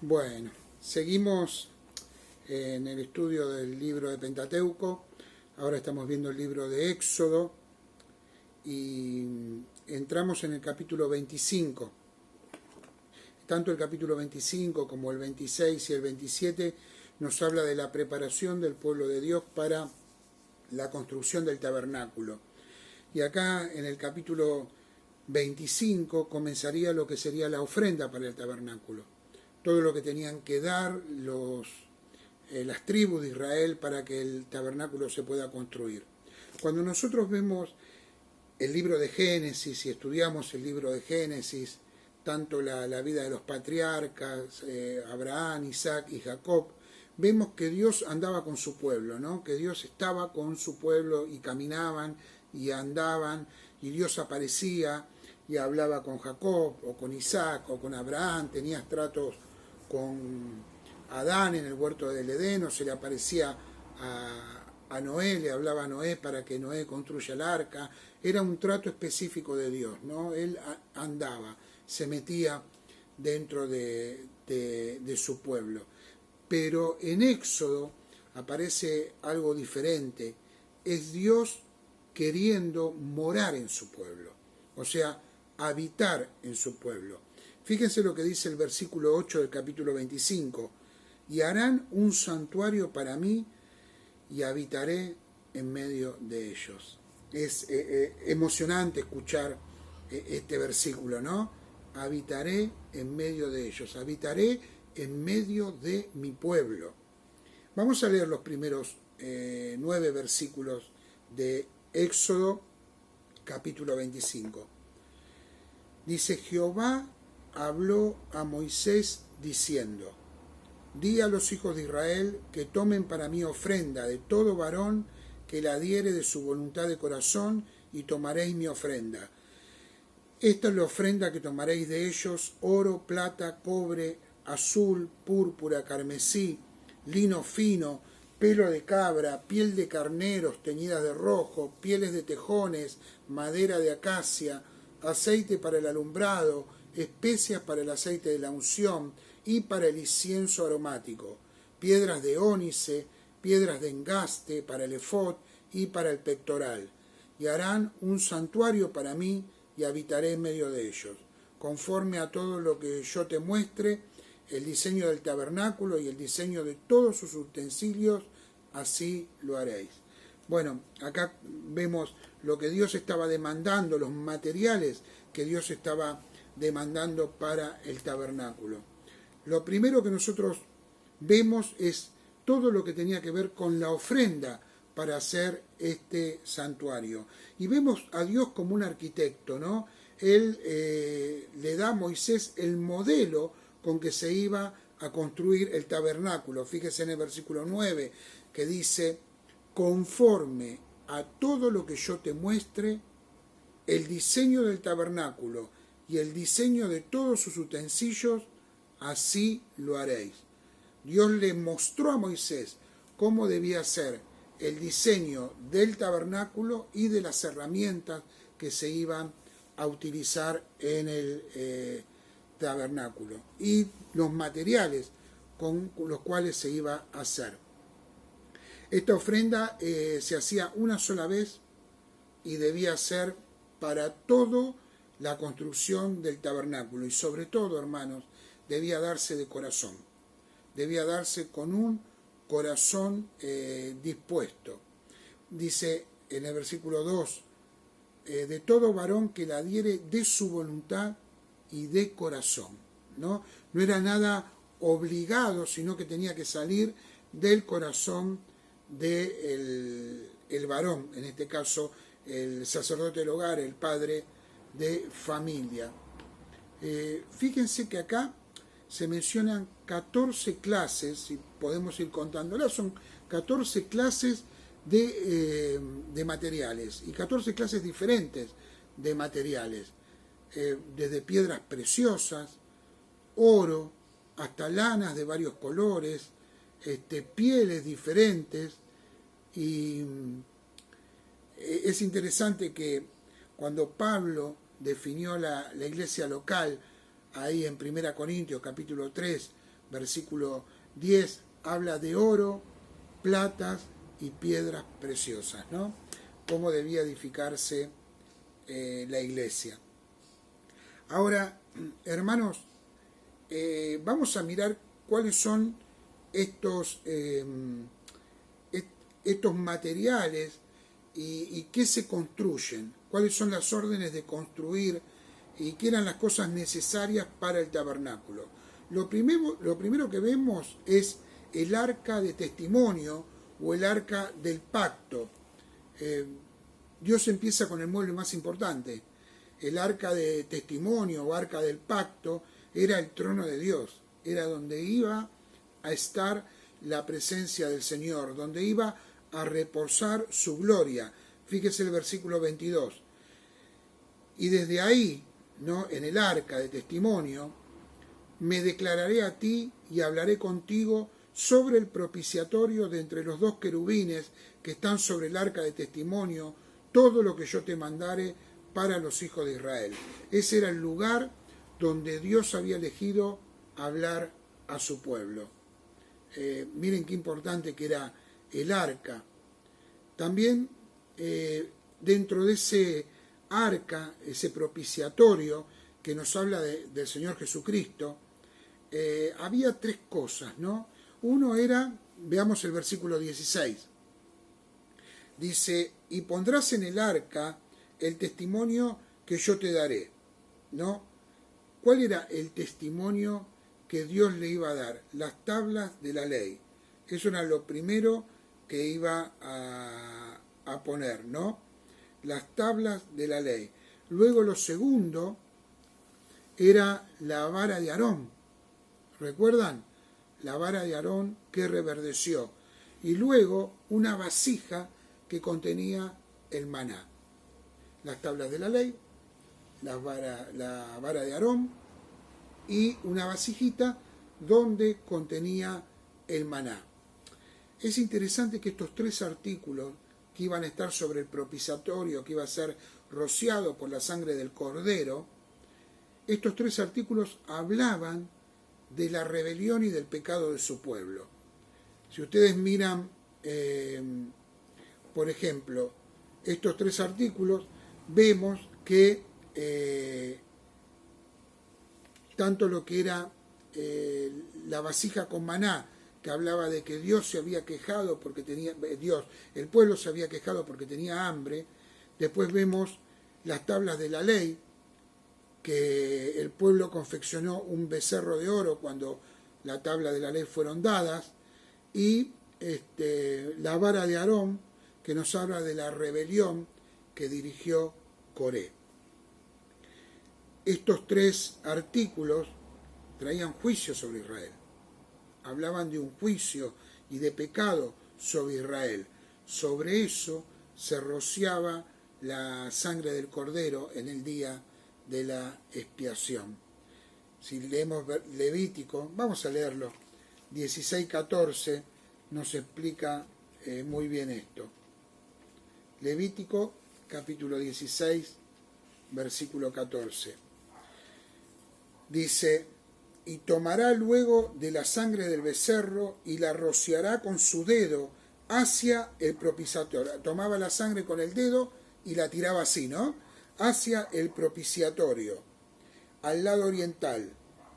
Bueno, seguimos en el estudio del libro de Pentateuco. Ahora estamos viendo el libro de Éxodo y entramos en el capítulo 25. Tanto el capítulo 25 como el 26 y el 27 nos habla de la preparación del pueblo de Dios para la construcción del tabernáculo. Y acá en el capítulo 25 comenzaría lo que sería la ofrenda para el tabernáculo. Todo lo que tenían que dar las tribus de Israel para que el tabernáculo se pueda construir. Cuando nosotros vemos el libro de Génesis y estudiamos el libro de Génesis, tanto la vida de los patriarcas, Abraham, Isaac y Jacob, vemos que Dios andaba con su pueblo, ¿no? Que Dios estaba con su pueblo y caminaban y andaban y Dios aparecía y hablaba con Jacob o con Isaac o con Abraham, tenía tratos con Adán en el huerto del Edén, o se le aparecía a Noé, le hablaba a Noé para que Noé construya el arca. Era un trato específico de Dios, ¿no? Él andaba, se metía dentro de su pueblo. Pero en Éxodo aparece algo diferente. Es Dios queriendo morar en su pueblo, o sea, habitar en su pueblo. Fíjense lo que dice el versículo 8 del capítulo 25. Y harán un santuario para mí y habitaré en medio de ellos. Es emocionante escuchar este versículo, ¿no? Habitaré en medio de ellos, habitaré en medio de mi pueblo. Vamos a leer los primeros 9 versículos de Éxodo capítulo 25. Dice: Jehová habló a Moisés diciendo: Di a los hijos de Israel que tomen para mí ofrenda de todo varón que la diere de su voluntad de corazón, y tomaréis mi ofrenda. Esta es la ofrenda que tomaréis de ellos: oro, plata, cobre, azul, púrpura, carmesí, lino fino, pelo de cabra, piel de carneros teñidas de rojo, pieles de tejones, madera de acacia, aceite para el alumbrado, especias para el aceite de la unción y para el incienso aromático, piedras de ónice, piedras de engaste para el efod y para el pectoral. Y harán un santuario para mí y habitaré en medio de ellos. Conforme a todo lo que yo te muestre, el diseño del tabernáculo y el diseño de todos sus utensilios, así lo haréis. Bueno, acá vemos lo que Dios estaba demandando, los materiales que Dios estaba demandando para el tabernáculo. Lo primero que nosotros vemos es todo lo que tenía que ver con la ofrenda para hacer este santuario. Y vemos a Dios como un arquitecto, ¿no? Él le da a Moisés el modelo con que se iba a construir el tabernáculo. Fíjese en el versículo 9 que dice: conforme a todo lo que yo te muestre, el diseño del tabernáculo y el diseño de todos sus utensilios, así lo haréis. Dios le mostró a Moisés cómo debía ser el diseño del tabernáculo y de las herramientas que se iban a utilizar en el tabernáculo y los materiales con los cuales se iba a hacer. Esta ofrenda se hacía una sola vez y debía ser para toda la construcción del tabernáculo, y sobre todo, hermanos, debía darse de corazón, debía darse con un corazón dispuesto. Dice en el versículo 2, de todo varón que la diere de su voluntad y de corazón, ¿no? No era nada obligado, sino que tenía que salir del corazón del varón, en este caso el sacerdote del hogar, el padre de familia. Fíjense que acá se mencionan 14 clases, si podemos ir contándolas, son 14 clases de materiales y 14 clases diferentes de materiales, desde piedras preciosas, oro, hasta lanas de varios colores, pieles diferentes. Y es interesante que cuando Pablo definió la iglesia local, ahí en 1 Corintios capítulo 3, versículo 10, habla de oro, platas y piedras preciosas, ¿no? Cómo debía edificarse la iglesia. Ahora, hermanos, vamos a mirar cuáles son estos materiales y qué se construyen, cuáles son las órdenes de construir y qué eran las cosas necesarias para el tabernáculo. Lo primero que vemos es el arca de testimonio o el arca del pacto. Dios empieza con el mueble más importante. El arca de testimonio o arca del pacto era el trono de Dios, era donde iba a estar la presencia del Señor, donde iba a reposar su gloria. Fíjese el versículo 22. Y desde ahí, ¿no?, en el arca de testimonio, me declararé a ti y hablaré contigo sobre el propiciatorio de entre los dos querubines que están sobre el arca de testimonio, todo lo que yo te mandare para los hijos de Israel. Ese era el lugar donde Dios había elegido hablar a su pueblo. Miren qué importante que era el arca. También dentro de ese arca, ese propiciatorio que nos habla del Señor Jesucristo, había tres cosas, ¿no? Uno era, veamos el versículo 16, dice, y pondrás en el arca el testimonio que yo te daré, ¿no? ¿Cuál era el testimonio que Dios le iba a dar? Las tablas de la ley. Eso era lo primero que iba a poner, ¿no? Las tablas de la ley. Luego lo segundo era la vara de Aarón. ¿Recuerdan? La vara de Aarón que reverdeció. Y luego una vasija que contenía el maná. Las tablas de la ley, la vara de Aarón y una vasijita donde contenía el maná. Es interesante que estos tres artículos que iban a estar sobre el propiciatorio, que iba a ser rociado por la sangre del cordero, estos tres artículos hablaban de la rebelión y del pecado de su pueblo. Si ustedes miran, por ejemplo, estos tres artículos, vemos que tanto lo que era la vasija con maná, que hablaba de que Dios se había quejado porque tenía, el pueblo se había quejado porque tenía hambre. Después vemos las tablas de la ley, que el pueblo confeccionó un becerro de oro cuando la tabla de la ley fueron dadas, y la vara de Aarón, que nos habla de la rebelión que dirigió Coré. Estos tres artículos traían juicio sobre Israel. Hablaban de un juicio y de pecado sobre Israel. Sobre eso se rociaba la sangre del cordero en el día de la expiación. Si leemos Levítico, vamos a leerlo, 16:14 nos explica muy bien esto. Levítico capítulo 16, versículo 14. Dice, y tomará luego de la sangre del becerro y la rociará con su dedo hacia el propiciatorio. Tomaba la sangre con el dedo y la tiraba así, ¿no? Hacia el propiciatorio, al lado oriental.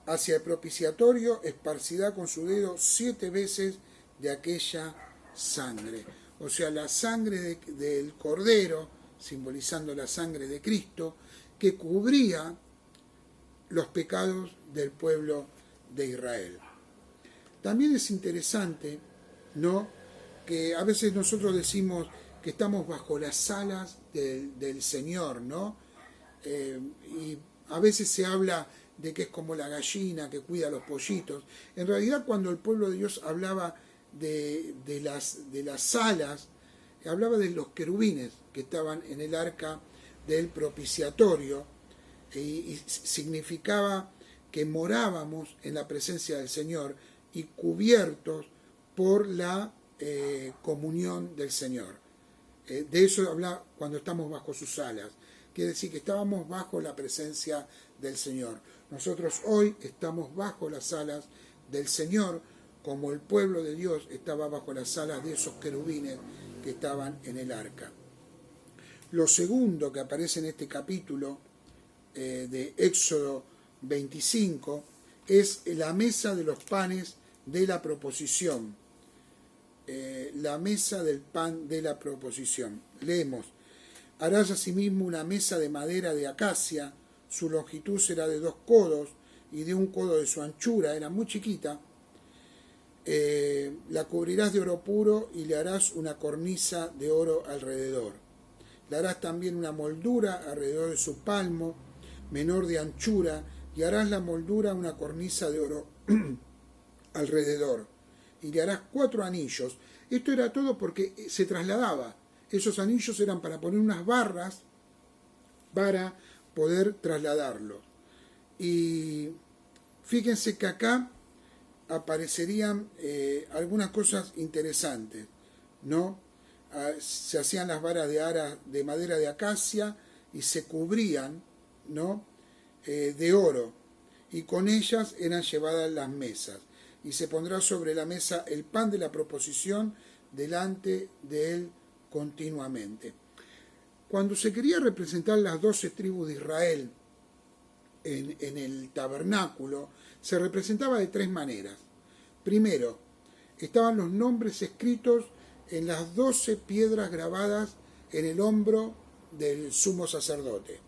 Hacia el propiciatorio esparcirá con su dedo 7 veces de aquella sangre. O sea, la sangre del cordero, simbolizando la sangre de Cristo, que cubría los pecados del pueblo de Israel. También es interesante, ¿no?, que a veces nosotros decimos que estamos bajo las alas del Señor, ¿no? Y a veces se habla de que es como la gallina que cuida a los pollitos. En realidad, cuando el pueblo de Dios hablaba de las alas, hablaba de los querubines que estaban en el arca del propiciatorio, y significaba que morábamos en la presencia del Señor y cubiertos por la comunión del Señor. De eso habla cuando estamos bajo sus alas. Quiere decir que estábamos bajo la presencia del Señor. Nosotros hoy estamos bajo las alas del Señor, como el pueblo de Dios estaba bajo las alas de esos querubines que estaban en el arca. Lo segundo que aparece en este capítulo de Éxodo 25 es la mesa de los panes de la proposición. La mesa del pan de la proposición. Leemos: harás asimismo una mesa de madera de acacia, su longitud será de 2 codos y de 1 codo de su anchura, era muy chiquita. La cubrirás de oro puro y le harás una cornisa de oro alrededor. Le harás también una moldura alrededor de su palmo, menor de anchura, y harás la moldura una cornisa de oro alrededor. Y le harás 4 anillos. Esto era todo porque se trasladaba. Esos anillos eran para poner unas barras para poder trasladarlo. Y fíjense que acá aparecerían algunas cosas interesantes, ¿no? Se hacían las varas de madera de acacia y se cubrían, ¿no? De oro, y con ellas eran llevadas las mesas. Y se pondrá sobre la mesa el pan de la proposición delante de él continuamente. Cuando se quería representar las 12 tribus de Israel en el tabernáculo, se representaba de 3 maneras. Primero, estaban los nombres escritos en las 12 piedras grabadas en el hombro del sumo sacerdote,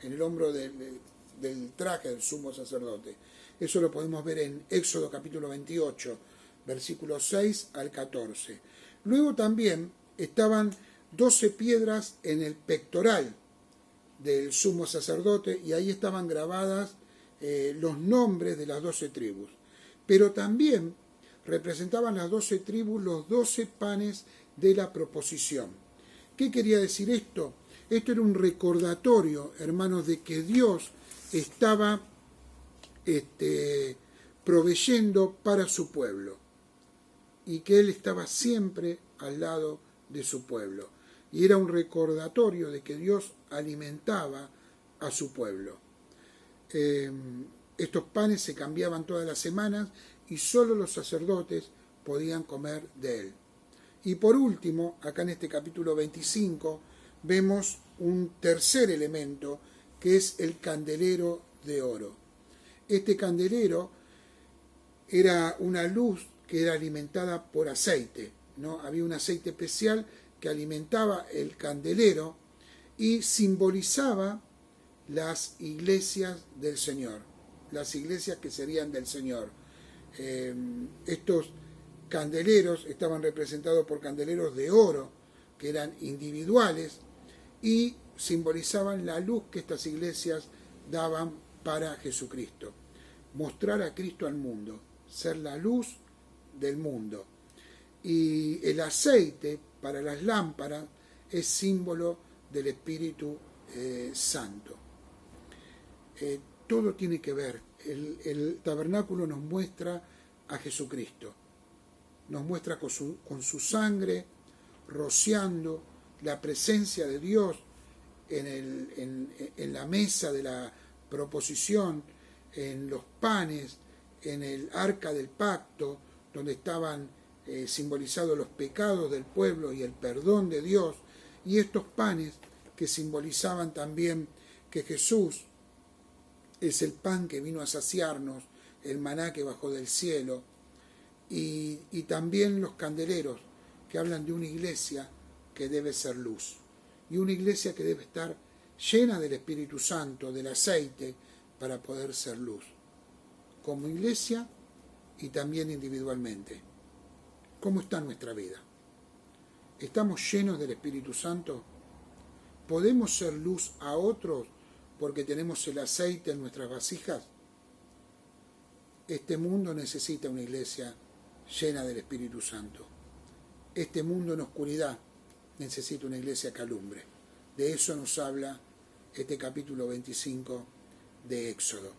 en el hombro del traje del sumo sacerdote. Eso lo podemos ver en Éxodo capítulo 28, versículos 6 al 14. Luego también estaban 12 piedras en el pectoral del sumo sacerdote, y ahí estaban grabadas los nombres de las 12 tribus. Pero también representaban las 12 tribus los 12 panes de la proposición. ¿Qué quería decir esto? Esto era un recordatorio, hermanos, de que Dios estaba proveyendo para su pueblo y que Él estaba siempre al lado de su pueblo. Y era un recordatorio de que Dios alimentaba a su pueblo. Estos panes se cambiaban todas las semanas y solo los sacerdotes podían comer de él. Y por último, acá en este capítulo 25, vemos un tercer elemento, que es el candelero de oro. Este candelero era una luz que era alimentada por aceite, ¿no? Había un aceite especial que alimentaba el candelero y simbolizaba las iglesias del Señor, las iglesias que serían del Señor. Estos candeleros estaban representados por candeleros de oro, que eran individuales, y simbolizaban la luz que estas iglesias daban para Jesucristo. Mostrar a Cristo al mundo, ser la luz del mundo. Y el aceite para las lámparas es símbolo del Espíritu Santo. Todo tiene que ver. El tabernáculo nos muestra a Jesucristo. Nos muestra con su sangre, rociando la presencia de Dios en la mesa de la proposición, en los panes, en el arca del pacto, donde estaban simbolizados los pecados del pueblo y el perdón de Dios, y estos panes que simbolizaban también que Jesús es el pan que vino a saciarnos, el maná que bajó del cielo, y también los candeleros que hablan de una iglesia que debe ser luz, y una iglesia que debe estar llena del Espíritu Santo, del aceite, para poder ser luz, como iglesia y también individualmente. ¿Cómo está nuestra vida? ¿Estamos llenos del Espíritu Santo? ¿Podemos ser luz a otros porque tenemos el aceite en nuestras vasijas? Este mundo necesita una iglesia llena del Espíritu Santo. Este mundo en oscuridad necesita una iglesia que alumbre. De eso nos habla este capítulo 25 de Éxodo.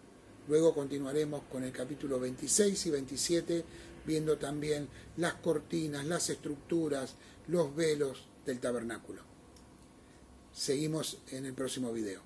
Luego continuaremos con el capítulo 26 y 27, viendo también las cortinas, las estructuras, los velos del tabernáculo. Seguimos en el próximo video.